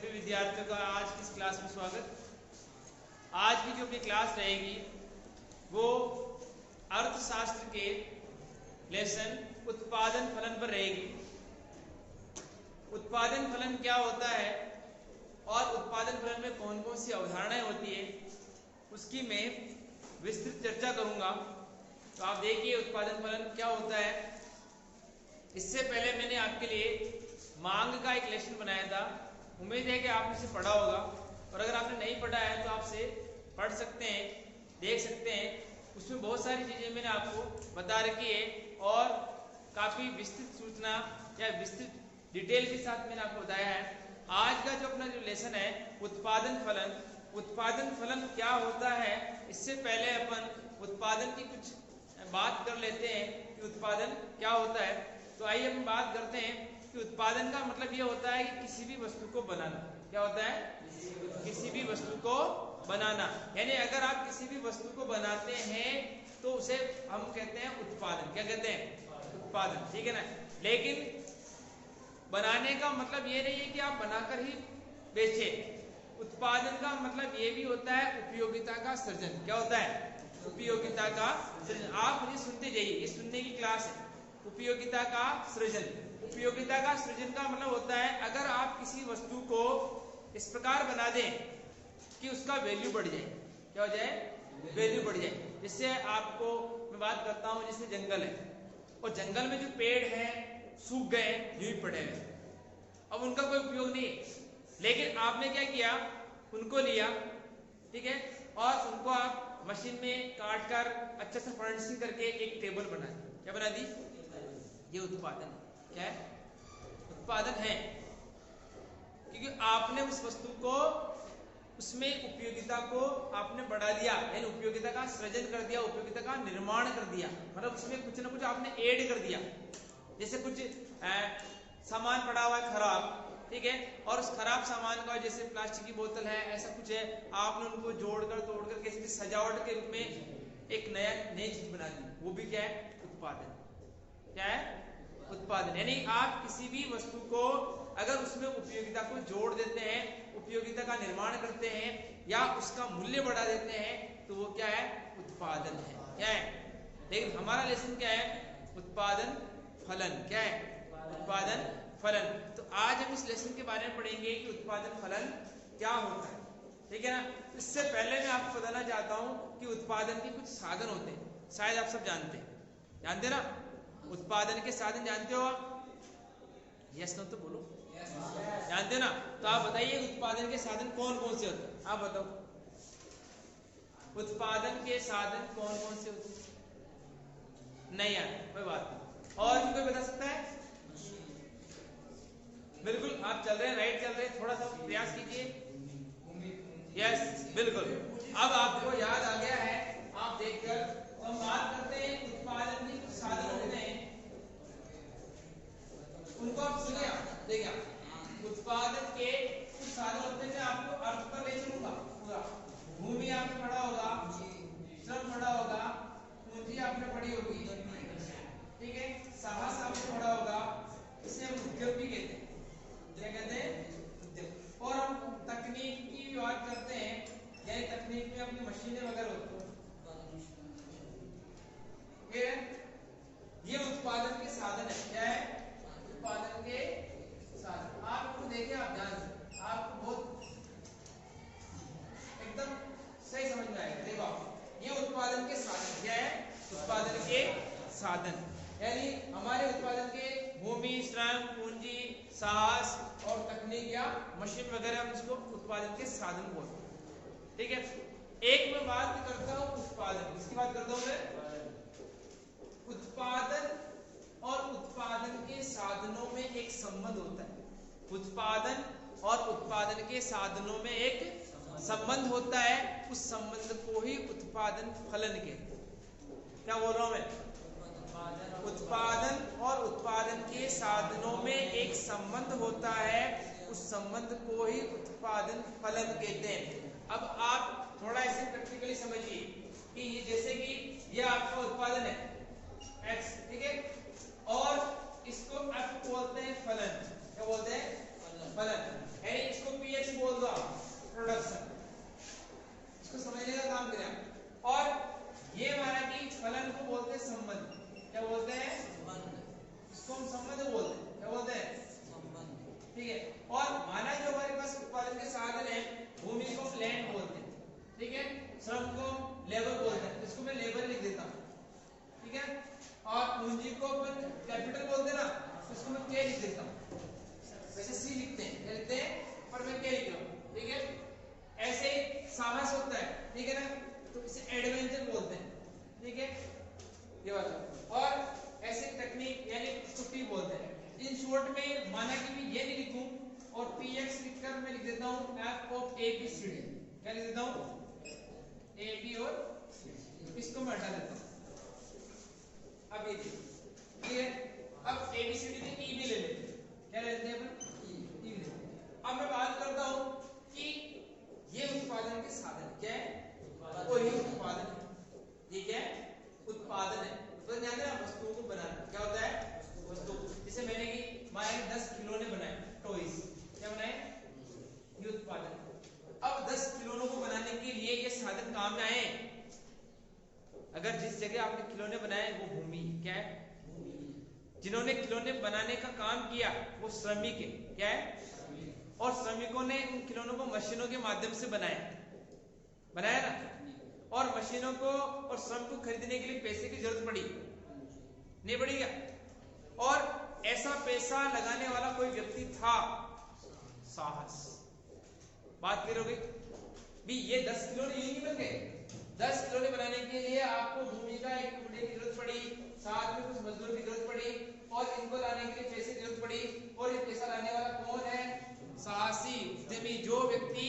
सभी विद्यार्थियों का आज की इस क्लास में स्वागत। आज की जो अपनी क्लास रहेगी वो अर्थशास्त्र के लेसन उत्पादन फलन पर रहेगी। उत्पादन फलन क्या होता है और उत्पादन फलन में कौन कौन सी अवधारणाएं होती है उसकी मैं विस्तृत चर्चा करूंगा। तो आप देखिए उत्पादन फलन क्या होता है। इससे पहले मैंने आपके लिए मांग का एक लेसन बनाया था, उम्मीद है कि आपने इसे पढ़ा होगा, और अगर आपने नहीं पढ़ा है तो आपसे पढ़ सकते हैं, देख सकते हैं। उसमें बहुत सारी चीज़ें मैंने आपको बता रखी है और काफ़ी विस्तृत सूचना या विस्तृत डिटेल के साथ मैंने आपको बताया है। आज का जो अपना जो लेसन है उत्पादन फलन, उत्पादन फलन क्या होता है, इससे पहले अपन उत्पादन की कुछ बात कर लेते हैं कि उत्पादन क्या होता है। तो आइए हम बात करते हैं कि उत्पादन का मतलब ये होता है कि किसी भी वस्तु को बनाना। क्या होता है? किसी भी वस्तु को बनाना, यानी अगर आप किसी भी वस्तु को बनाते हैं तो उसे हम कहते हैं उत्पादन। क्या कहते हैं? उत्पादन, ठीक है ना। लेकिन बनाने का मतलब ये नहीं है कि आप बनाकर ही बेचें। उत्पादन का मतलब ये भी होता है उपयोगिता का सृजन। क्या होता है? उपयोगिता का सृजन। आप मुझे सुनते जाइए, ये सुनने की क्लास है। उपयोगिता का सृजन, उपयोगिता का सृजन का मतलब होता है अगर आप किसी वस्तु को इस प्रकार बना दें कि उसका वैल्यू बढ़ जाए। क्या हो जाए? वैल्यू बढ़ जाए। जिससे आपको मैं बात करता हूँ, जैसे जंगल है और जंगल में जो पेड़ हैं सूख गए, यूं ही पड़े हुए, अब उनका कोई उपयोग नहीं है। लेकिन आपने क्या किया, उनको लिया, ठीक है, और उनको आप मशीन में काट कर अच्छे से फर्निशिंग करके एक टेबल बना दी। क्या बना दी? ये उत्पादन। क्या है? उत्पादन है, क्योंकि आपने उस वस्तु को, उसमें उपयोगिता को आपने बढ़ा दिया, यानी उपयोगिता का सृजन कर दिया, उपयोगिता का निर्माण कर दिया। मतलब उसमें कुछ ना कुछ आपने ऐड कर दिया। जैसे कुछ सामान पड़ा हुआ है खराब, ठीक है, और उस खराब सामान का, जैसे प्लास्टिक की बोतल है, ऐसा कुछ है, आपने उनको जोड़कर तोड़कर किसी सजावट के रूप में एक नई चीज बना दी। वो भी क्या है? उत्पादन। क्या है? उत्पादन। यानी आप किसी भी वस्तु को अगर उसमें उपयोगिता को जोड़ देते हैं, उपयोगिता का निर्माण करते हैं या उसका मूल्य बढ़ा देते हैं तो वो क्या है? उत्पादन है। क्या है? लेकिन हमारा लेसन क्या है? उत्पादन फलन। क्या है? उत्पादन फलन। तो आज हम इस लेसन के बारे में पढ़ेंगे कि उत्पादन फलन क्या होता है, ठीक है ना। इससे पहले मैं आपको बताना चाहता हूं कि उत्पादन के कुछ साधन होते हैं, शायद आप सब जानते हैं। जानते ना? उत्पादन के साधन जानते हो आप? यस नो तो बोलो। जानते ना? तो आप बताइए उत्पादन के साधन कौन कौन से होते हैं, आप बताओ। उत्पादन के साधन कौन कौन से होते हैं? नहीं यार, कोई बात नहीं। और भी कोई बता सकता है? बिल्कुल, आप चल रहे हैं, राइट चल रहे हैं, थोड़ा सा प्रयास कीजिए। यस, बिल्कुल। अब आपको याद आ गया है, आप देखकर। तो हम बात करते हैं उत्पादन के कुछ साधन होते हैं, उनको आप सुनिए। देखिए, उत्पादन के कुछ साधन होते हैं। मैं आपको अर्थ पर ले चलूंगा पूरा। भूमि आपने पढ़ा होगा, श्रम पढ़ा होगा, पूंजी आपने पढ़ी होगी, ठीक है, साहस आपने पढ़ा होगा। इसे हम उद्योग भी कहते हैं। क्या कहते हैं? उद्योग। और हम तकनीक की बात करते हैं, यानी तकनीक में अपनी मशीनें वगैरह होती हैं। ये उत्पादन के साधन है। क्या है? उत्पादन के साधन। आपको देखिए, आप जान सकते, आपको बहुत एकदम सही समझ में आएगा। देखो, ये उत्पादन के साधन। क्या है? उत्पादन के साधन, यानी हमारे उत्पादन के भूमि, श्रम, पूंजी, साहस और तकनीक या मशीन वगैरह, हम इसको उत्पादन के साधन बोलते हैं, ठीक है। एक मैं बात करता हूं उत्पादन, किसकी बात करता हूं मैं? उत्पादन और उत्पादन के साधनों में एक संबंध होता है। उत्पादन और उत्पादन के साधनों में एक संबंध होता है। उस संबंध को ही उत्पादन फलन कहते हैं। क्या बोल रहा हूं मैं? उत्पादन और उत्पादन के साधनों में एक संबंध होता है, उस संबंध को ही उत्पादन फलन कहते हैं। अब आप थोड़ा इसे प्रैक्टिकली समझिए कि जैसे कि यह आपका उत्पादन है x, ठीक है, और इसको f बोलते हैं फलन। क्या बोलते हैं? फलन। यानी इसको p अपन कैपिटल बोलते हैं ना, तो इसको मैं के लिख देता हूँ। वैसे सी लिखते हैं, क्या लिखते हैं, पर मैं के लिख रहा हूँ, ठीक है। ऐसे ही साहस होता है, ठीक है ना, तो इसे एडवेंचर बोलते हैं, ठीक है, ये वाला। और ऐसे टेक्निक यानी छुट्टी बोलते हैं। इन शॉर्ट में माना कि मैं ये नहीं लिखूं और px लिखकर मैं लिख देता हूं f of a b c d, क्या लिख देता हूं, a b और इसको मैं हटा देता हूं। अब ये ठीक है, अब a b c d में e भी ले लेते हैं, क्या लेते हैं अपन, e लेते हैं। अब मैं बात करता हूं कि ये उत्पादन के साधन क्या है, और ये उत्पादन है, ये क्या है, उत्पादन है। तो ध्यान देना, वस्तुओं को बनाना क्या होता है, वस्तु। जैसे मैंने कि माना 10 खिलौने बनाए, टॉयज, क्या बनाए, ये उत्पादन। अब 10 खिलौनों को बनाने के लिए ये साधन काम में आए। अगर जिस जगह आपने खिलौने बनाए वो भूमि क्या है, जिन्होंने खिलौने बनाने का काम किया वो श्रमिक है, क्या है, और श्रमिकों ने उन खिलौनों को मशीनों के माध्यम से बनाया ना, और मशीनों को और श्रम को खरीदने के लिए पैसे की जरूरत पड़ी, नहीं पड़ी क्या, और ऐसा पैसा लगाने वाला कोई व्यक्ति था, साहस। बात क्लियर हो गई भी, ये 10 खिलौने यही नहीं बन गए। 10 खिलौने बनाने के लिए आपको भूमि का एक टुकड़े की जरूरत पड़ी, साथ में कुछ मजदूर की जरूरत पड़ी, और इनको लाने के लिए पैसे की जरूरत पड़ी, और ये पैसा लाने वाला कौन है, साहसी उद्यमी। जो व्यक्ति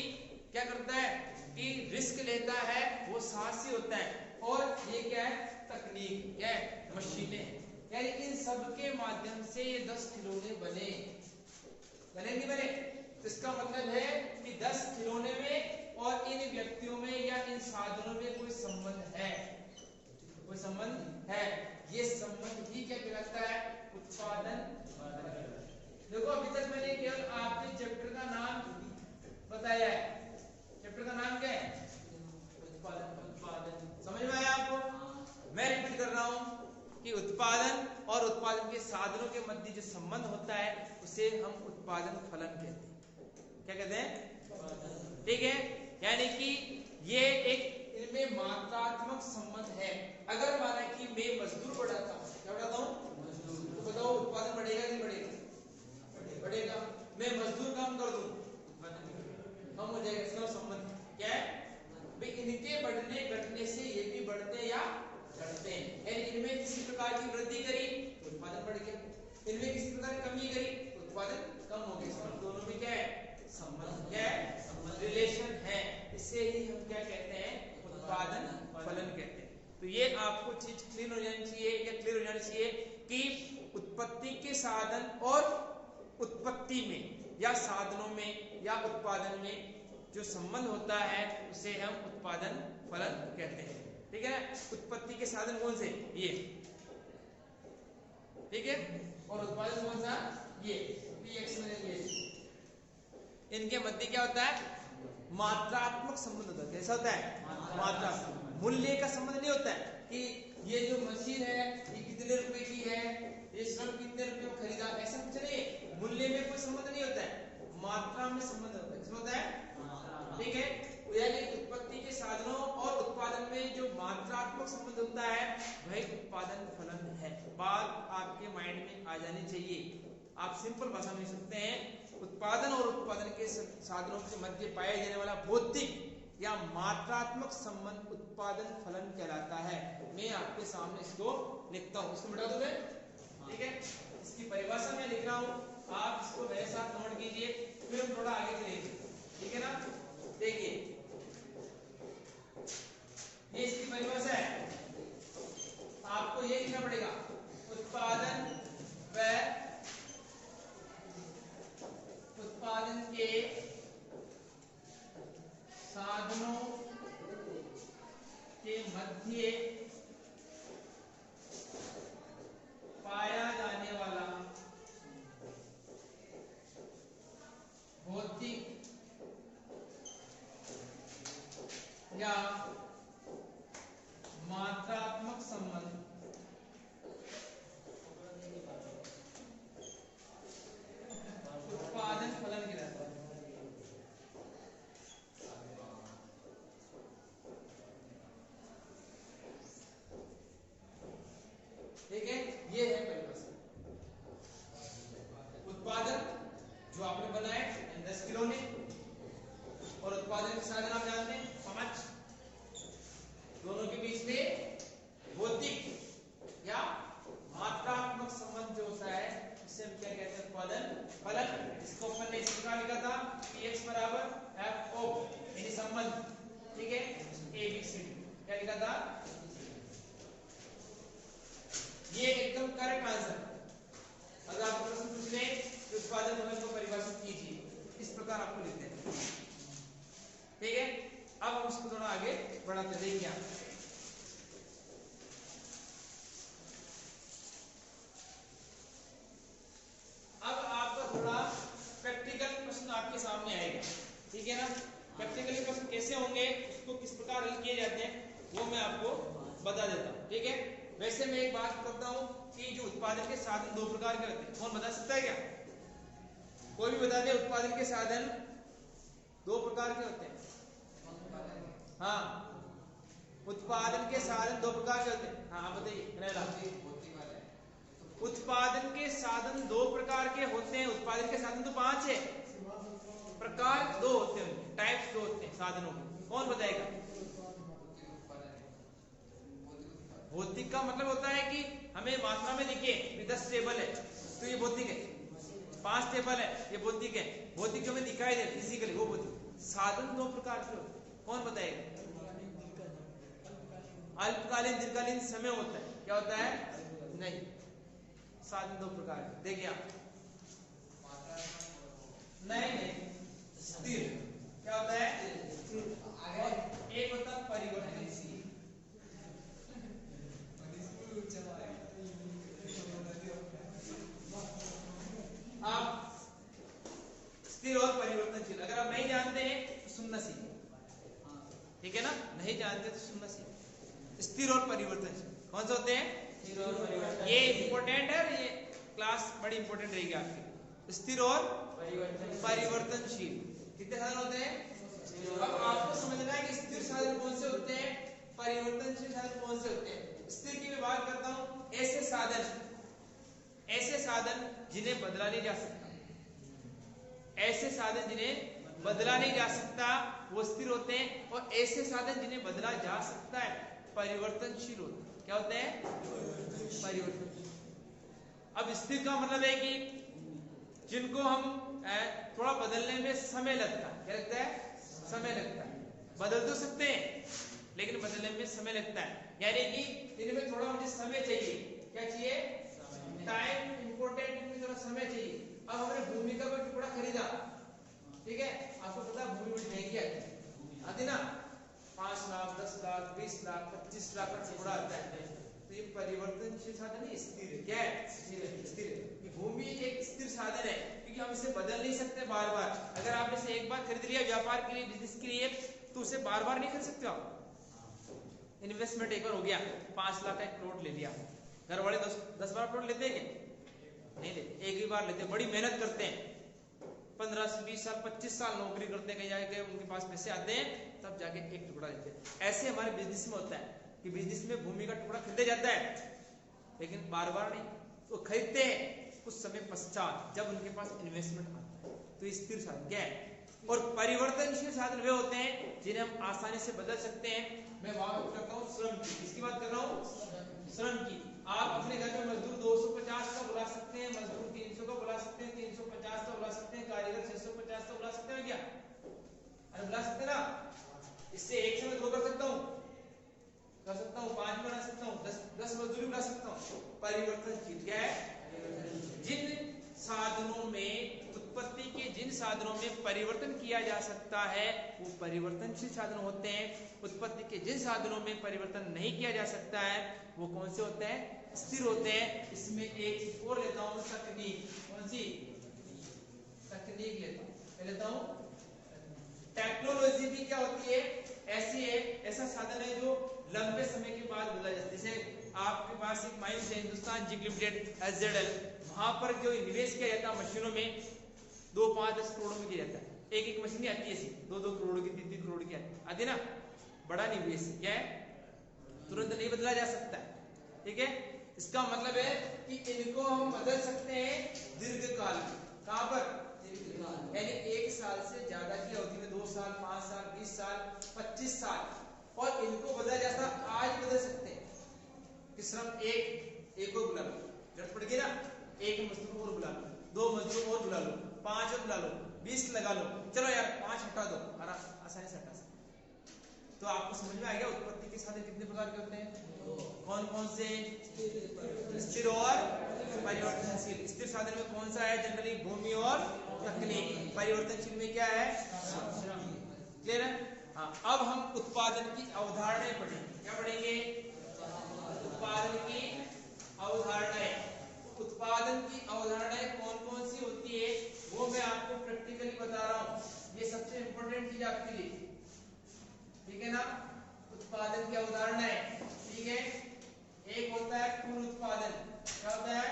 क्या करता है कि रिस्क लेता है वो साहसी होता है। और ये क्या है, तकनीक, क्या है, मशीनें, यानी इन सब के माध्यम से ये 10 खिलौने बने नहीं बने। तो इसका मतलब है कि 10 खिलौने में और इन व्यक्तियों में या इन साधनों में कोई संबंध है, कोई संबंध है। ये संबंध ही क्या कहलाता है, उत्पादन। देखो अभी तक मैंने केवल आपके चैप्टर का नाम बताया है। चैप्टर का नाम क्या है, उत्पादन। समझ में आया आपको? मैं रिपीट कर रहा हूं कि उत्पादन और उत्पादन के साधनों के मध्य जो संबंध होता है उसे हम उत्पादन फलन कहते हैं। क्या कहते हैं, ठीक है, यानी कि ये एक इनमें मात्रात्मक संबंध है। अगर माना कि मैं मजदूर बढ़ाता हूं, क्या बढ़ाता हूं, मजदूर, तो बताओ उत्पादन बढ़ेगा कि बढ़ेगा, बढ़ेगा। मैं मजदूर काम कर दूं, कम हो जाएगा। इसका संबंध क्या है भाई, इनके बढ़ने घटने से ये भी बढ़ते या घटते हैं। यानी इनमें किसी प्रकार की वृद्धि करी तो उत्पादन बढ़ गया, इनमें किसी प्रकार की कमी करी तो उत्पादन कम हो गया। दोनों में क्या है, संबंध, क्या है, संबंध, रिलेशन है। इसे ही हम क्या कहते हैं, उत्पादन फलन कहते हैं। तो ये आपको चीज क्लियर हो जानी चाहिए, या क्लियर हो जानी चाहिए कि उत्पत्ति के साधन और उत्पत्ति में या साधनों में या उत्पादन में जो संबंध होता है उसे हम उत्पादन फलन कहते हैं, ठीक है ना। उत्पत्ति के साधन कौन से, ये, ठीक है, और उत्पादन कौन सा, ये px ये। इनके मध्य क्या होता है, मात्रात्मक संबंध होता है। कैसा होता है, मात्रा, मूल्य का संबंध नहीं होता है कि ये जो मशीन है ये कितने रुपए की है, ये श्रम कितने रुपए में खरीदा, ऐसा कुछ नहीं। मूल्य में कोई संबंध नहीं होता है, मात्रा में संबंध होता है। किसमें होता है, ठीक है। यानी उत्पत्ति के साधनों और उत्पादन में जो मात्रात्मक संबंध होता है वही उत्पादन फलन है। बात आपके माइंड में आ जानी चाहिए। आप सिंपल भाषा में सुनते हैं, उत्पादन और उत्पादन के साधनों के मध्य पाया जाने वाला भौतिक या मात्रात्मक संबंध उत्पादन फलन कहलाता है। मैं आपके सामने इसको लिखता हूँ, इसको मिटा दूं मैं, ठीक है। इसकी परिभाषा मैं लिख रहा हूँ, आप इसको मेरे साथ नोट कीजिए, फिर हम थोड़ा आगे चलेंगे, ठीक है ना। देखिए ये इसकी परिभाषा है, आपको ये लिखना पड़ेगा, उत्पादन व उत्पादन के साधनों के मध्य पाया जाने वाला भौतिक या मात्रात्मक संबंध उत्पादन फलन कहलाता है। ठीक है, ये है परिभाषा। जिसे हम क्या कहते हैं उत्पादन फलन। इसको अपन ने इस प्रकार लिखा था Px बराबर FO यानी संबंध, ठीक है, ABCD क्या लिखा था, ये एकदम करेक्ट आंसर। अगर आपको प्रश्न पूछ ले तो उत्पादन फलन को परिभाषित कीजिए, इस प्रकार आपको लिखते हैं, ठीक है। अब हम इसको थोड़ा आगे बढ़ाते देखिए आप। अब आपका थोड़ा प्रैक्टिकल प्रश्न आपके सामने आएगा, ठीक है ना। प्रैक्टिकली प्रश्न कैसे होंगे, उसको किस प्रकार हल किए जाते हैं, वो मैं आपको बता देता हूँ, ठीक है। वैसे मैं एक बात करता हूँ कि जो उत्पादन के साधन दो प्रकार के होते हैं, कौन बता सकता है क्या, कोई भी बता दे। उत्पादन के साधन दो प्रकार के होते हैं, हाँ, उत्पादन के साधन दो प्रकार के होते हैं, हाँ आप बताइए। उत्पादन के साधन दो प्रकार के होते हैं, उत्पादन के साधन तो 5 है, प्रकार दो होते हैं, टाइप्स दो होते हैं साधनों के, कौन बताएगा। भौतिक का मतलब होता है कि हमें मात्रा में दिखे 10 टेबल है तो ये भौतिक है, 5 टेबल है ये भौतिक है, भौतिक जो हमें दिखाई दे फिजिकली वो भौतिक। साधन दो प्रकार के होते हैं, कौन बताएगा। अल्पकालीन दीर्घकालीन समय होता है, क्या होता है, नहीं, साधन दो प्रकार के। देखिए आप, नहीं स्थिर क्या होता है, और एक होता है परिवर्तनशील। आप स्थिर और परिवर्तनशील अगर आप नहीं जानते हैं तो सुनना सीखिए, ठीक है ना, नहीं जानते तो सुनना सीखिए। स्थिर और परिवर्तनशील कौन से होते हैं, ये इंपॉर्टेंट है, ये क्लास बड़ी इंपॉर्टेंट रहेगी आपकी। स्थिर और परिवर्तनशील कितने साधन होते हैं। अब आपको समझना है कि स्थिर साधन कौन से होते हैं, परिवर्तनशील साधन कौन से होते हैं। स्थिर की मैं बात करता हूं, ऐसे साधन जिन्हें बदला नहीं जा सकता, ऐसे साधन जिन्हें बदला नहीं जा सकता वो स्थिर होते हैं, और ऐसे साधन जिन्हें बदला जा सकता है परिवर्तनशील होते हैं। क्या होते हैं, परिवर्तनशील। अब स्थिर का मतलब है कि जिनको हम थोड़ा बदलने में समय लगता है, क्या लगता है, समय लगता है, बदल तो सकते हैं लेकिन बदलने में समय लगता है, यानी कि इनमें थोड़ा मुझे समय चाहिए, क्या चाहिए, टाइम इंपॉर्टेंट, इनमें थोड़ा समय चाहिए। अब हमने भूमि का कोई टुकड़ा खरीदा, ठीक है, आपको पता है भूमि बड़ी महंगी आती ना, 5 लाख 10 लाख 20 लाख 25 लाख का टुकड़ा आता है, तो ये परिवर्तनशील साधन है, स्थिर है, क्या है, स्थिर है। भूमि एक स्थिर साधन है क्योंकि हम इसे बदल नहीं सकते बार बार। अगर आपने इसे एक बार खरीद लिया व्यापार के लिए, बिजनेस के लिए, तो उसे बार बार नहीं खरीद सकते आप। इन्वेस्टमेंट एक बार हो गया, 5 लाख का एक प्लॉट ले लिया, घर वाले 10 बार प्लॉट लेते हैं क्या, नहीं लेते, एक ही बार लेते हैं, बड़ी मेहनत करते हैं, 15 से 20 साल 25 साल नौकरी करते हैं, कहीं जाके उनके पास पैसे आते हैं तब जाके एक टुकड़ा लेते हैं। ऐसे हमारे बिजनेस में होता है कि बिजनेस में भूमि का टुकड़ा खरीदा जाता है लेकिन बार बार नहीं, तो खरीदते हैं कुछ समय पश्चात जब उनके पास इन्वेस्टमेंट आता है, तो स्थिर साधन क्या है। और परिवर्तनशील साधन वे होते हैं जिन्हें हम आसानी से बदल सकते हैं। मैं बात करता हूँ श्रम की, किसकी बात कर रहा हूँ, श्रम की। आप अपने घर में मजदूर 250 का बुला सकते हैं, मजदूर 300 का बुला सकते हैं, 350 का बुला सकते हैं, कारीगर 650 का बुला सकते हैं क्या, अरे बुला सकते ना। इससे एक समय 2 कर सकता हूँ, 5 बना सकता हूँ, 10 मजदूरी बुला सकता हूँ। परिवर्तनशील क्या है, जिन साधनों में उत्पत्ति के जिन साधनों में परिवर्तन किया जा सकता है वो परिवर्तनशील साधन होते हैं। उत्पत्ति के जिन साधनों में परिवर्तन नहीं किया जा सकता है वो कौन से होते हैं, स्थिर होते हैं। इसमें एक और लेता हूं तकनीक, कौन सी तकनीक लेता हूं टेक्नोलॉजी भी क्या होती है, ऐसी है, ऐसा साधन है जो लंबे समय के बाद बदला जाता है। जैसे आपके पास एक माइंस है हिंदुस्तान जिंक लिमिटेड SZL, वहां पर जो निवेश किया जाता है मशीनों में 2, 5, 10 करोड़ में किया जाता है, एक मशीन आती है ऐसी 2-2 करोड़ की 3-3 करोड़ की आती है ना, बड़ा निवेश क्या है, तुरंत नहीं बदला जा सकता है, ठीक है। इसका मतलब है कि इनको हम बदल सकते हैं दीर्घकाल में, कहां पर, यानी 1 साल से ज्यादा की अवधि में, 2 साल 5 साल 20 साल 25 साल, और इनको बदला जाता आज बदल सकते हैं। श्रम एक को बुला जरूरत पड़ गई ना, एक मजदूर और बुला लो, 2 मजदूर और बुला लो, 5 और बुला लो, 20 लगा लो, चलो यार 5 हटा दो, आसानी से हटा सकते। तो आपको समझ में आ गया उत्पत्ति के साधन कितने प्रकार के होते हैं, कौन कौन से, स्थिर और परिवर्तनशील। स्थिर साधन में कौन सा है, जनरली भूमि और तकनीक। परिवर्तनशील में क्या है, क्लियर है। हाँ, अब हम उत्पादन की अवधारणाएं पढ़ेंगे। क्या पढ़ेंगे, उत्पादन की अवधारणाएं। उत्पादन की अवधारणाएं कौन कौन सी होती है वो मैं आपको प्रैक्टिकली बता रहा हूँ, ये सबसे इंपॉर्टेंट चीज आपके लिए, ठीक है ना। उत्पादन की अवधारणाएं, ठीक है। एक होता है पूर्ण उत्पादन, क्या होता है,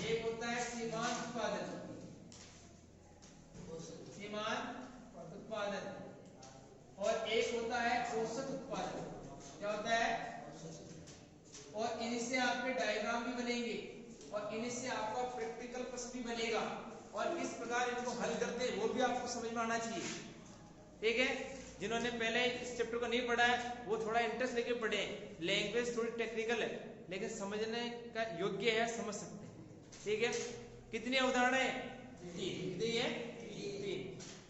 एक होता है सीमांत उत्पादन, सीमांत उत्पादन, और एक होता है औसत उत्पादन, क्या होता है, और इनसे आपके डायग्राम भी बनेंगे और इनसे आपका प्रैक्टिकल प्रश्न भी बनेगा, और किस प्रकार इनको हल करते हैं वो भी आपको समझ में आना चाहिए, ठीक है। जिन्होंने पहले इस चैप्टर को नहीं पढ़ा है वो थोड़ा इंटरेस्ट लेके पढ़े, लैंग्वेज थोड़ी टेक्निकल है लेकिन समझने का योग्य है, समझ सकते हैं, ठीक है। कितनी अवधारणाएं, 3, कितनी है, 3।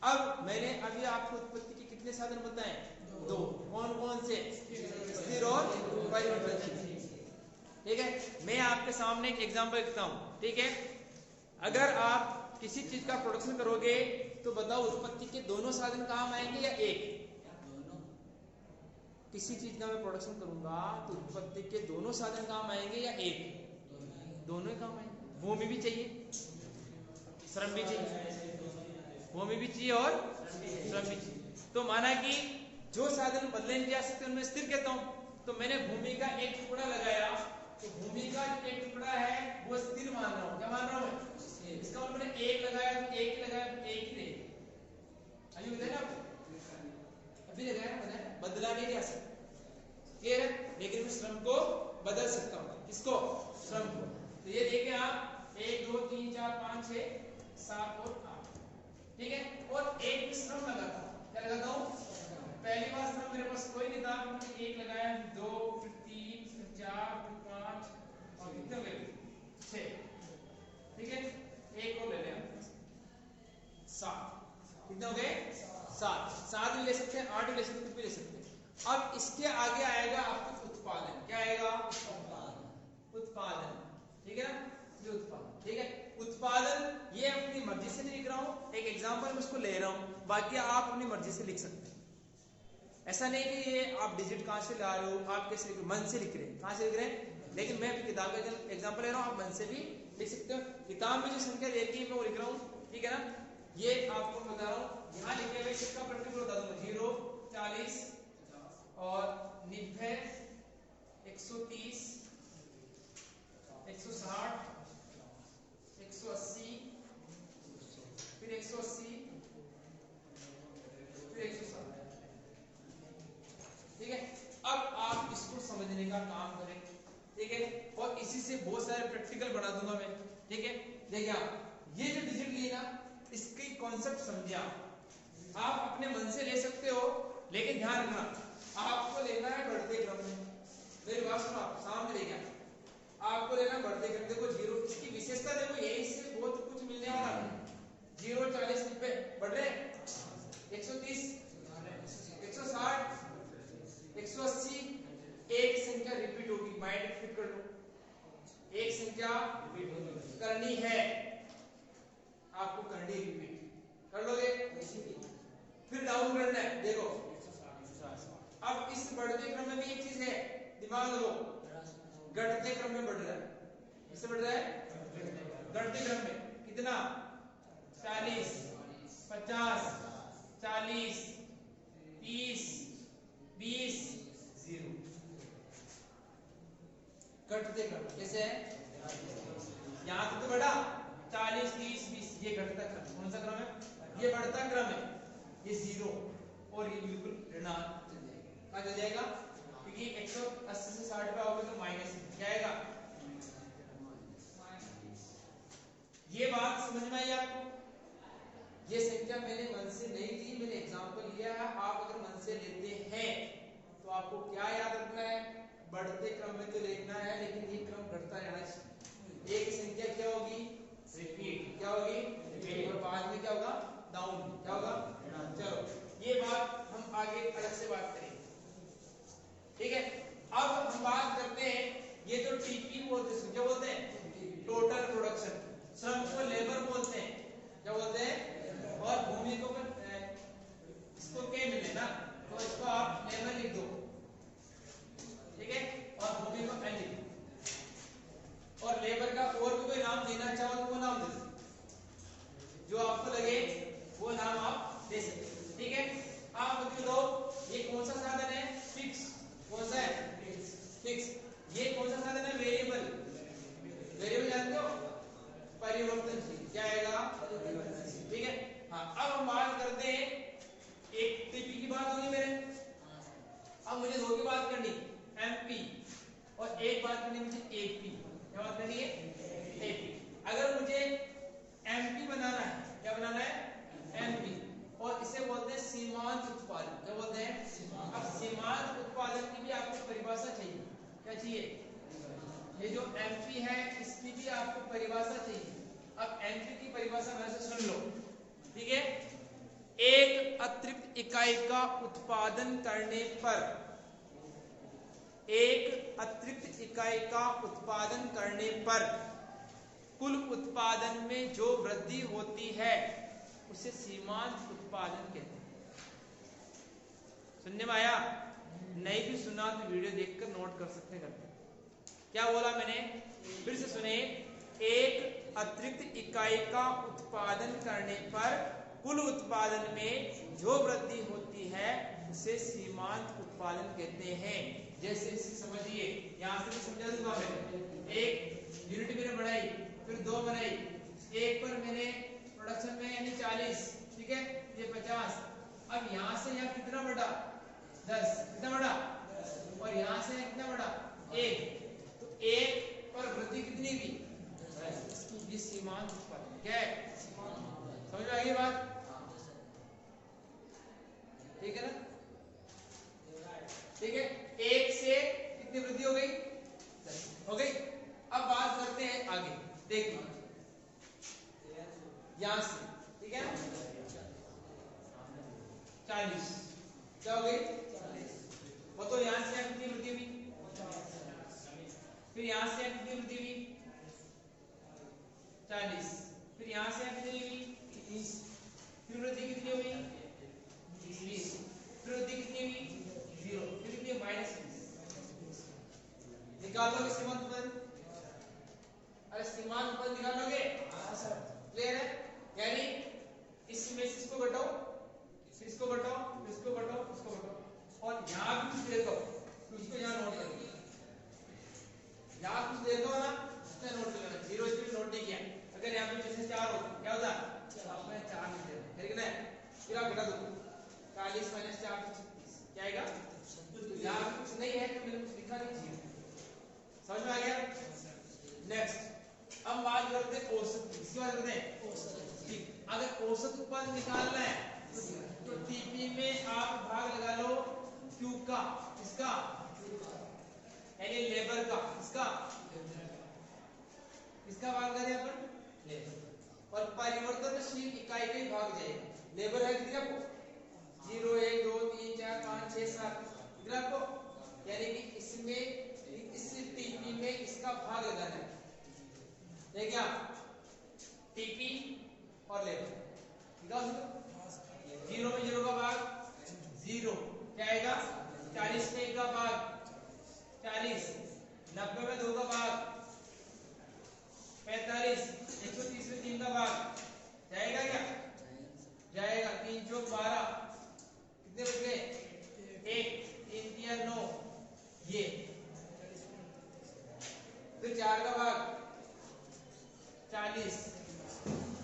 अब मैंने अभी आपको उत्पत्ति के कितने साधन बताए, 2, कौन कौन से, स्थिर और परिवर्तनशील, ठीक है। मैं आपके सामने एक एग्जांपल लिखता हूं, ठीक है। अगर आप किसी चीज का प्रोडक्शन करोगे तो बताओ उत्पत्ति के दोनों साधन काम आएंगे या एक, किसी चीज का मैं प्रोडक्शन करूंगा तो उत्पत्ति के दोनों साधन काम आएंगे या एक, दोनों ही काम आएंगे। भूमि भी चाहिए, श्रम भी चाहिए, भूमि भी चाहिए और श्रम भी चाहिए। तो माना कि जो साधन बदले नहीं जा सकते उनमें स्थिर कहता हूं, तो मैंने भूमि का एक टुकड़ा लगाया, तो भूमि का जो एक टुकड़ा है वो स्थिर मान रहा हूं, क्या मान रहा हूं, इसका मतलब मैंने एक लगाया तो एक ही लगाया तो एक ही रहेगा, अभी बताया ना, अभी लगाया बदला नहीं जा सकता, क्लियर है। लेकिन मैं श्रम को बदल सकता हूं, किसको, श्रम को। तो ये देखिए आप 1 2 3 4 5 6 7 और 8, ठीक है। और एक श्रम लगाता हूं, क्या लगाता हूं, पहली बार श्रम मेरे पास कोई नहीं था, मैंने 1 लगाया, 2 फिर 3 फिर 4 फिर 5 और कितने हो गए, 6, ठीक है। एक और ले लें 7, कितने हो गए, 7 भी ले सकते हैं, 8 भी ले सकते हैं, कुछ भी ले सकते हैं। अब इसके आगे आएगा आपको उत्पादन, क्या आएगा, उत्पादन, ठीक है ना, ये उत्पादन, ठीक है। उत्पादन ये अपनी मर्जी से नहीं लिख रहा हूं, एक एग्जांपल में इसको ले रहा हूं, बाकी आप अपनी मर्जी से लिख सकते हैं। ऐसा नहीं कि ये आप डिजिट कहां से ला रहे हो, आप कैसे लिख रहे हो, मन से लिख रहे हैं, कहां से लिख रहे हैं, लेकिन मैं किताब का एग्जांपल ले रहा हूं, आप मन से भी लिख सकते हो। किताब में जो संख्या दे रखी है मैं वो लिख रहा हूं, ठीक है ना। ये आपको बता रहा हूं, यहां लिखे हुए इसका पर्टिकुलर बता दूंगा, 0 40 और 90 130 160 180 फिर 180 फिर 160, ठीक है। अब आप इसको समझने का काम करें, ठीक है, और इसी से बहुत सारे प्रैक्टिकल बना दूंगा मैं, ठीक है। देखिए आप ये जो डिजिट लिए ना इसकी कॉन्सेप्ट समझिए, आप अपने मन से ले सकते हो लेकिन ध्यान रखना आपको लेना है बढ़ते क्रम में, मेरी बात सुनो, आप सामने देखिए, आपको लेना बढ़ते क्रम। देखो 0 इसकी विशेषता देखो, यही से बहुत कुछ मिलने वाला है, 0 40 90 बढ़ रहे, 130 160 180, एक संख्या रिपीट होगी, माइंड फिट कर लो, एक संख्या रिपीट होगी, करनी है आपको, करनी रिपीट कर लोगे, फिर डाउन करना है, देखो अब इस बढ़ते क्रम में भी एक चीज है, दिमाग लगाओ, घटते क्रम में बढ़ रहा है, इससे बढ़ रहा है घटते क्रम में, कितना 40 50 40 30 20 0, घटते क्रम, कैसे है, यहां तक तो बढ़ा 40 30 20, ये घटता क्रम, कौन सा क्रम है, ये बढ़ता क्रम है, ये 0 और ये बिल्कुल ऋणात्मक चल जाएगा, क्योंकि 180 से 60 पे आओगे तो माइनस क्या आएगा, ये बात समझ में आई आपको। ये संख्या मैंने मन से नहीं दी, मैंने एग्जांपल लिया है, आप अगर मन से लेते हैं तो आपको क्या याद रखना है, बढ़ते क्रम में तो लिखना है लेकिन ये क्रम घटता रहना चाहिए, नाम देना चाहो तो वो नाम दे सकते, जो आपको लगे वो नाम आप दे सकते, ठीक है। आप बच्चों लोग ये कौन सा साधन है? फिक्स। कौन सा है? फिक्स। ये कौन सा साधन है? वेरिएबल। वेरिएबल जानते हो? परिवर्तनशील। क्या आएगा? ठीक है। हाँ, अब हम बात करते हैं, एक टीपी की बात होगी मेरे, अब मुझे दो की बात करनी, एमपी, और एक बात करनी मुझे एपी। क्या बात करनी है? एपी। अगर मुझे एमपी बनाना है, क्या बनाना है? एमपी, और इसे बोलते हैं सीमांत उत्पादन। क्या बोलते हैं? अब सीमांत उत्पादन की भी आपको परिभाषा चाहिए। क्या चाहिए? ये जो एमपी है इसकी भी आपको परिभाषा चाहिए। अब एमपी की परिभाषा मेरे से सुन लो, ठीक है। एक अतिरिक्त इकाई का उत्पादन करने पर, एक अतिरिक्त इकाई का उत्पादन करने पर कुल उत्पादन में जो वृद्धि होती है उसे सीमांत उत्पादन कहते हैं। सुनने में आया? नहीं भी सुना तो वीडियो देखकर नोट कर सकते हैं। क्या बोला मैंने? फिर से सुने। एक अतिरिक्त इकाई का उत्पादन करने पर कुल उत्पादन में जो वृद्धि होती है उसे सीमांत उत्पादन कहते हैं। जैसे समझिए, यहां से भी समझा दूंगा मैं। एक यूनिट मैंने बढ़ाई, फिर दो बनाई, एक पर मैंने प्रोडक्शन में यानी 40, ठीक है, ये 50। अब यहां से यहाँ कितना बढ़ा? 10। कितना बढ़ा? और यहां से कितना बढ़ा? 1। तो 1 पर वृद्धि कितनी हुई? ये सीमांत उत्पादन। क्या है? समझ में आ गई बात? ठीक है ना? ठीक है। 1 से कितनी वृद्धि हो गई? 10 हो गई। अब बात करते हैं आगे। देखिए यहां से, ठीक है, 40 क्या हो गई? 40। वो तो यहां से कितनी वृद्धि हुई? फिर यहां से कितनी वृद्धि हुई? 40। फिर यहां से कितनी हुई? 30। फिर वृद्धि कितनी हुई? 20। फिर वृद्धि कितनी हुई? 0। फिर कितनी? -20। निकाल लोगे सीमांत उत्पादन? अरे सीमांत उत्पादन निकाल लोगे? हां सर। क्लियर है? यानी इसमें से इसको घटाओ, फिर इसको घटाओ, फिर इसको घटाओ, इसको घटाओ, और यहां भी कुछ देखो तो उसको यहां नोट कर लो। यहां कुछ देखो ना, उसमें नोट कर लेना। 0 इसमें नोट नहीं किया। अगर यहां पे जैसे 4 होता क्या होता? आपने 4 लिख दिया, ठीक है ना? फिर आप घटा दो, 40 - 4 36 क्या आएगा? यहां कुछ नहीं है तो मैंने कुछ लिखा नहीं चाहिए। समझ में आ गया? नेक्स्ट हम बात करते हैं औसत की। इसकी बात करते हैं औसत। ठीक, अगर औसत उत्पादन निकालना है तो टीपी में आप भाग लगा लो क्यू का। इसका यानी लेबर का। इसका इसका भाग करें अपन लेबर, और परिवर्तनशील इकाई का ही भाग जाएगा। लेबर है कितनी आपको? 0 1 2 3 4 5 6 7 कितना आपको? यानी कि इसमें इस टीपी में इसका भाग लगाना है। ये क्या? टीपी और लेबर। ठीक है? 0 में 0 का भाग 0 क्या आएगा? 40 में 1 का भाग 40, 90 में 2 का भाग 45, 130 में 3 का भाग जाएगा क्या? जाएगा। 3 × 12 कितने बच गए? 1 3 3 9 ये। फिर 4 का भाग 40,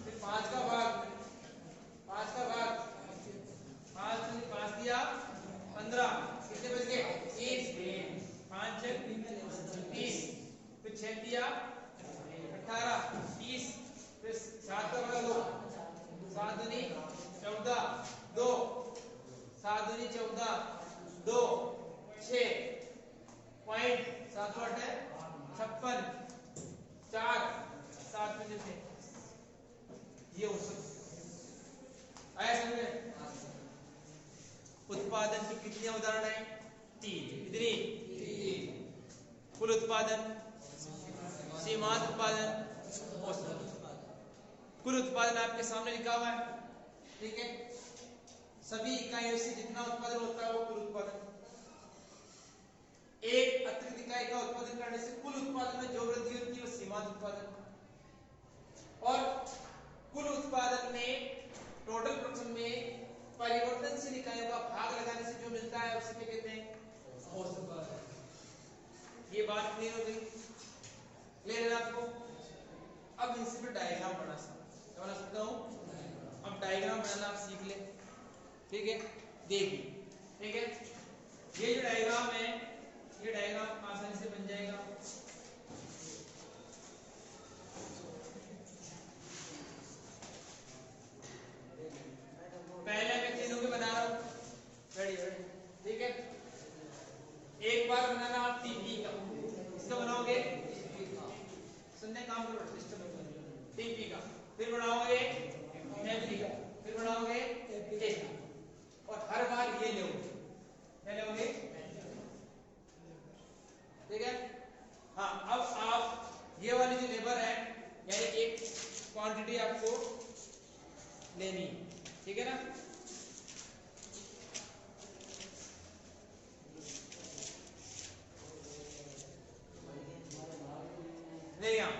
फिर 5 का भाग 5 का भाग 5 दिया 15, कितने बच गए? 30, 5 6 30, फिर 6 दिया 18 30, फिर 7 का भाग 2, 7 दूनी 14 2, 7 दूनी 14 2 6 पॉइंट 7 8 है 56 4 7 में से ये औसत आया समझ में? उत्पादन की कितनी उदाहरण है? 3। कितनी? 3। कुल उत्पादन, सीमांत उत्पादन, औसत उत्पादन। कुल उत्पादन आपके सामने लिखा हुआ है, ठीक है। सभी इकाइयों से जितना उत्पादन होता है वो कुल उत्पादन। एक अतिरिक्त इकाई का उत्पादन करने से कुल उत्पादन में जो वृद्धि होती है वो सीमांत उत्पादन। में टोटल प्रोडक्शन में परिवर्तनशील इकाइयों का भाग लगाने से जो मिलता है उसे क्या कहते हैं? औसत। ये बात क्लियर हो गई? क्लियर है आपको? अब इनसे फिर डायग्राम बना सकता हूँ। अब डायग्राम बनाना आप सीख ले, ठीक है? देखिए, ठीक है, ये जो डायग्राम है, ये डायग्राम आसानी से बन जाएगा। पहले मैं तीनों के बना रहा हूँ, रेडी रेडी, ठीक है? एक बार बनाना आप टीपी का, इसका बनाओगे, सुनने काम करो, टीपी का, फिर बनाओगे एमपी का, फिर बनाओगे एपी, और हर बार ये लोगे, क्या लोगे? ठीक है? हाँ, अब आप ये वाली जो लेबर है, यानी एक क्वांटिटी आपको लेनी है, ठीक है ना? ले यहाँ,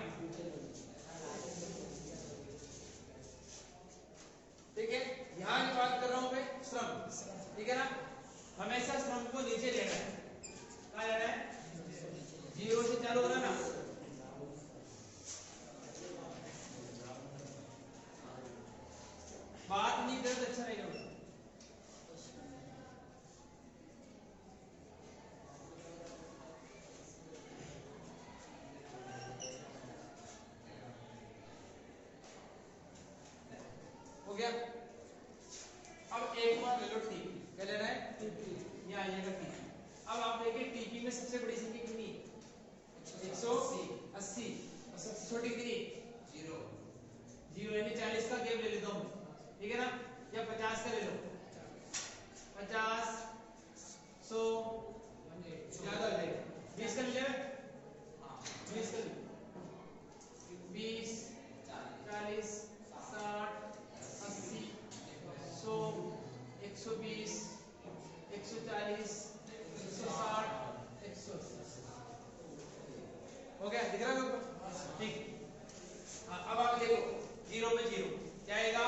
ठीक है? यहाँ की बात कर रहा हूं मैं श्रम, ठीक है ना? हमेशा श्रम को नीचे लेना है, कहाँ लेना है? 0 से चालू हो रहा ना? बात नहीं करते अच्छा नहीं लगता। हो गया? अब एक बार ले लो टीपी, क्या लेना है? टीपी, ये आ जाएगा टीपी। अब आप देखिए टीपी में सबसे बड़ी संख्या कितनी? 180, और सबसे छोटी कितनी? 0 यानी 40 का गैप ले लेता हूं, ठीक है ना? या 50 का ले लो, 50, 100, ज्यादा ले, 20 का ले ले, 20 का ले, 20, 40, 60, 80, 100, 120, 140, 160, 180। हो गया? दिख रहा है ऊपर? ठीक। अब आप देखो 0 पे 0 क्या आएगा?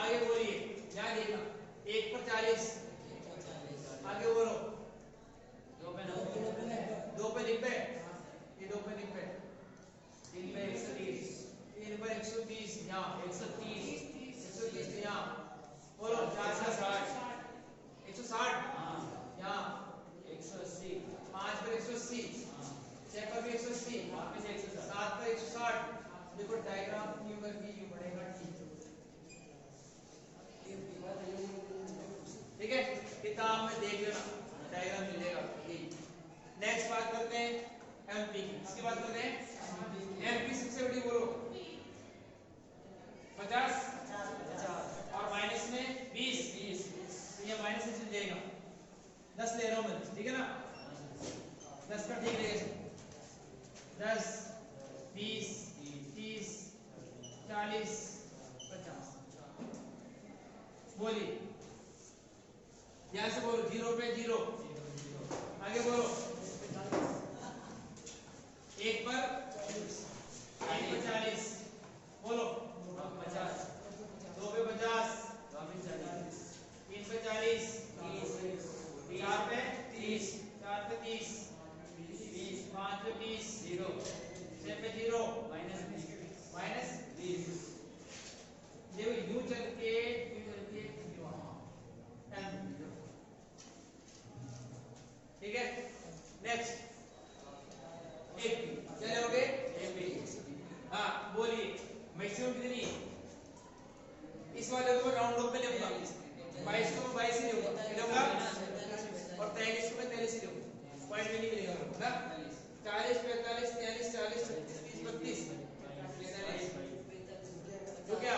आगे बोलिए, यहाँ देखना, 1 पर 40, आगे बोलो 2 पे 90, ये 2 पे 90, 3 पे 130, 3 पर 120, यहाँ 130, 130 यहाँ, बोलो 4 से 60, 160, यहाँ 180, 5 पर 180, 6 पर भी 180, 7 पर 160। देखो डायग्राम न्यू करके यूं बढ़ेगा, ठीक है? किताब में देख लेना, डायग्राम मिलेगा। नेक्स्ट बात करते हैं एमपी की, इसकी बात करते हैं। एमपी सबसे बड़ी बोलो 50, और माइनस में 20, तो ये माइनस से चल जाएगा, 10 ले रहा हूं मैं, ठीक है ना? 10 का ठीक रहेगा, 10, 20, 30, 40, 50। बोलिए, यहां से बोलो 0 पे 0, आगे बोलो 1 पर 40, बोलो 50, 2 पे 50, 3 पे 40, 4 पे 30, 4 पे 30, 5 पे 20, 6 पे 0, माइनस 20। देखो यूं चल के ठीक है? नेक्स्ट एपी, क्या लोगे? एपी। हाँ बोलिए, मैक्सिमम कितनी? इस वाले को राउंड ऑफ में लूंगा, 22 को 22 ही लूंगा, और 43 को मैं 43 ही लूंगा, पॉइंट में नहीं मिलेगा ना? 40, 45, 43, 40, 36, 32, 45। तो क्या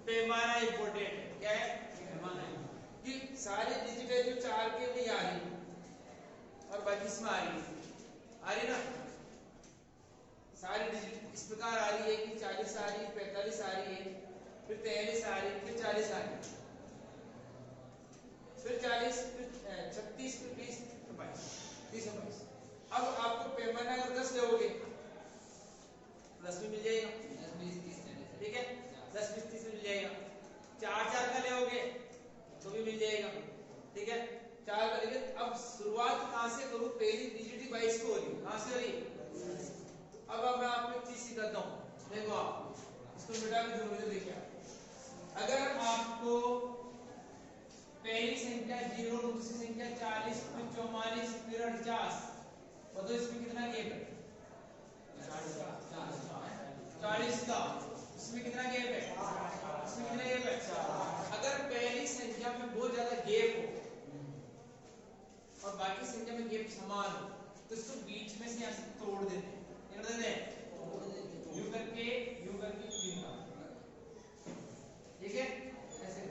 पैमाना इंपॉर्टेंट है? क्या है? पैमाना कि सारी डिजिट है जो 4 के नहीं आ रही और बाकी इसमें आ रही ना? सारी डिजिट इस प्रकार आ रही है कि 40 आ रही है, 45 आ रही है, फिर 43 आ रही है, फिर 40 आ रही है, फिर 40, फिर 36, फिर 20, फिर 22, 30 और 22। अब आपको पैमाना अगर 10 लोगे 10 भी मिल जाएगा, ठीक है? 10, 20, 30 मिल जाएगा। सिखाता हूँ। देखो आप इसको मिटा के जोड़ोगे, देखिए अगर आपको पहली संख्या 0, दूसरी संख्या 40, फिर 44, फिर 49, बताओ इसमें कितना गैप है? 40 का। इसमें कितना गैप है? इसमें कितना गैप है? अगर पहली संख्या में बहुत ज्यादा गैप हो और बाकी संख्या में गैप समान हो तो इसको बीच में से यहाँ से तोड़ देते हैं। क्या कर देते हैं? यू करके 3 का, ठीक है? ऐसे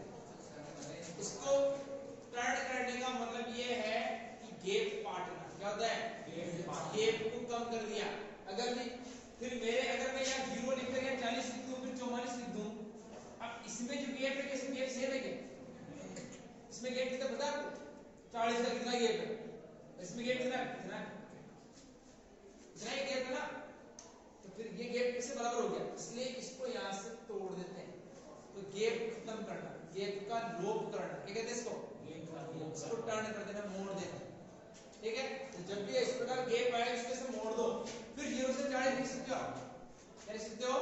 इसको टर्न करने का मतलब ये है कि गैप पाटना। क्या होता है? गैप को कम कर दिया। अगर नहीं फिर अगर मैं यहाँ 0 लिख कर 40 लिख दूं, फिर 44 लिख दूं, अब इसमें जो गैप है इसमें गैप सेम है क्या? इसमें गैप कितना पता आपको? 40 का कितना गैप है? इसमें गैप कितना इतना ही गैप है ना, तो फिर ये गैप किससे बराबर हो गया? इसलिए इसको यहाँ से तोड़ देते हैं। तो गैप खत्म करना, गैप का लोप करना, क्या कहते हैं इसको? इसको टर्न कर देना, मोड़ देना, ठीक है? तो जब भी इस प्रकार गैप आए इसको से मोड़ दो, फिर 0 से 40 लिख सकते हो आप। क्या लिख सकते हो?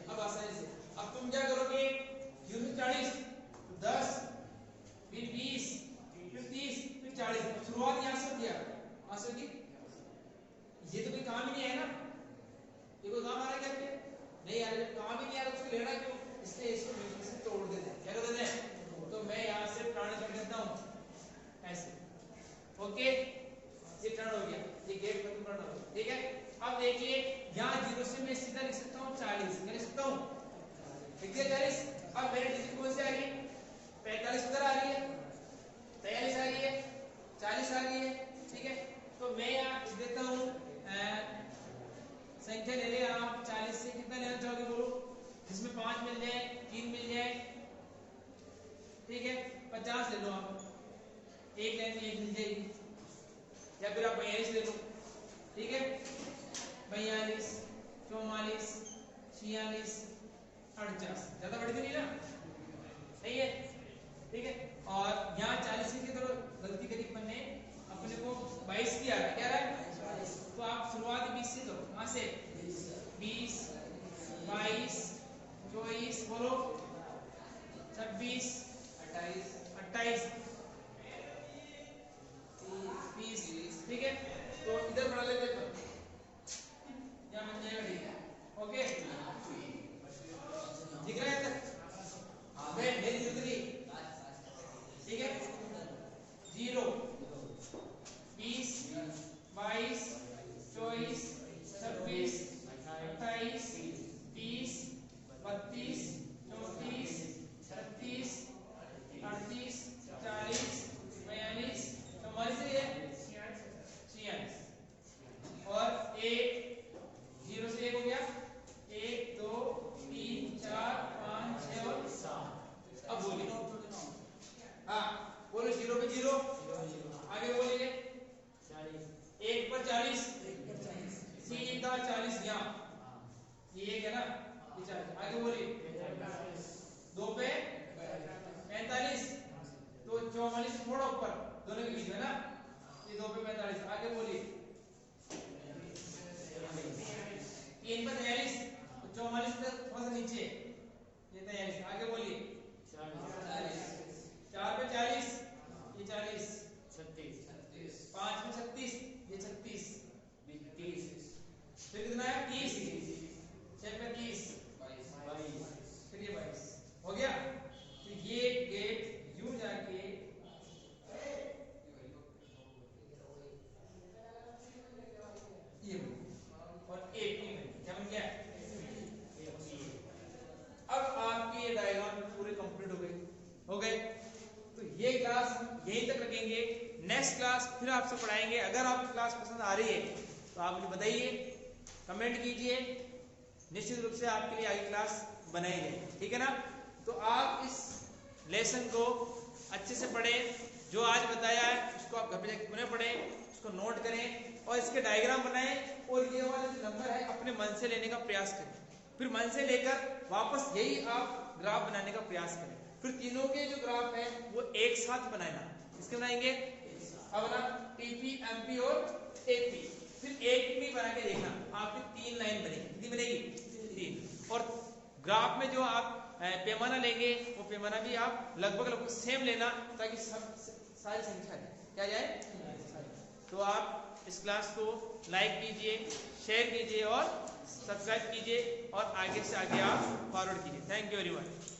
अब आसानी से अब तुम क्या करोगे? 0 से 40 तो 10, फिर 20, फिर 30, फिर 40। शुरुआत यहाँ से किया, यहाँ से की। ये तो कोई काम ही नहीं है ना, ये कोई काम आ रहा है क्या आपके? नहीं आ रहा। जब काम ही नहीं आ रहा उसको लेना क्यों? इसलिए इसको बीच में से तोड़ देते हैं। क्या कर देते हैं? तो मैं यहाँ से टर्न कर देता हूँ ऐसे, ओके? ये टर्न हो गया, ये गैप खत्म करना हो गया, ठीक है? अब देखिए यहाँ 0 से मैं सीधा लिख सकता हूँ 40, मैं लिख सकता हूँ, लिख दिया 40। अब मेरी डिजिट कौन सी आ रही है? 45 उधर आ रही है, 43 आ रही है, 40 आ रही है, ठीक है? तो मैं यहाँ लिख देता हूँ संख्या ले ले आप 40 से कितना लेना चाहोगे बोलो? जिसमें 5 मिल जाए, 3 मिल जाए, ठीक है? 50 ले लो आप, एक लाइन में 1 मिल जाएगी, या फिर आप 42 ले लो, ठीक है? 42, 44, 46, 48, ज्यादा बढ़ गई ना? सही है, ठीक है? और यहाँ 40 की तरफ गलती करी अपने को 22 किया है, क्या रहा है? तो आप शुरुआत 20 से करो, कहां से? 20, 22, 24, बोलो 26, 28, 30, ठीक है? तो इधर बढ़ा लेते हैं, यहाँ बन जाएगा, ठीक है? ओके, दिख रहा है तक? मेरी जिंदगी, ठीक है? 0, 20, 22, 24, 26, 28, 30, 32, 34, 36, 38, 40, 42, 44 से 46, और 1, 0 से 1 हो गया, 1, 2, 3, 4, 5, 6 और 7। अब बोलिए, हाँ बोलो 0 पे 0, आगे बोलिए 1 पर 40, सीधा 40 यहाँ, ये 1 है ना, ये 40, आगे बोलिए 2 पे 45, तो 44 से थोड़ा ऊपर दोनों के बीच में ना, ये 2 पे 45, आगे बोलिए 3 पर 43, तो 44 से थोड़ा सा नीचे, ये 43, आगे बोलिए 4 पे 40, ये 40, 5 में 36, ये 36, फिर कितना है? 30, 6 पे 30, 22, फिर ये 22 हो गया। तो ये गेट यूं जाके ये और AP में क्या बन गया? अब आपके ये डायग्राम पूरे कंप्लीट हो गए। तो ये क्लास यहीं तक रखेंगे, नेक्स्ट क्लास फिर आपसे पढ़ाएंगे। अगर आपको क्लास पसंद आ रही है तो आप मुझे बताइए, कमेंट कीजिए, निश्चित रूप से आपके लिए आगे क्लास बनाई जाए, ठीक है ना? तो आप इस लेसन को अच्छे से पढ़ें, जो आज बताया है उसको आप घर पे जाकर पुनः पढ़ें, उसको नोट करें और इसके डायग्राम बनाएं, और ये वाला जो नंबर है अपने मन से लेने का प्रयास करें, फिर मन से लेकर वापस यही आप ग्राफ बनाने का प्रयास करें, फिर तीनों के जो ग्राफ है वो एक साथ बनाना। किसके बनाएंगे? अब ना TP, MP और AP, फिर एक भी बना के देखना, आपकी 3 लाइन बनेगी। कितनी बनेगी? 3। और ग्राफ में जो आप पैमाना लेंगे वो पैमाना भी आप लगभग सेम लेना, ताकि सब सारी संख्या क्या जाए। तो आप इस क्लास को लाइक कीजिए, शेयर कीजिए और सब्सक्राइब कीजिए और आगे से आगे आप फॉरवर्ड कीजिए। Thank you very much.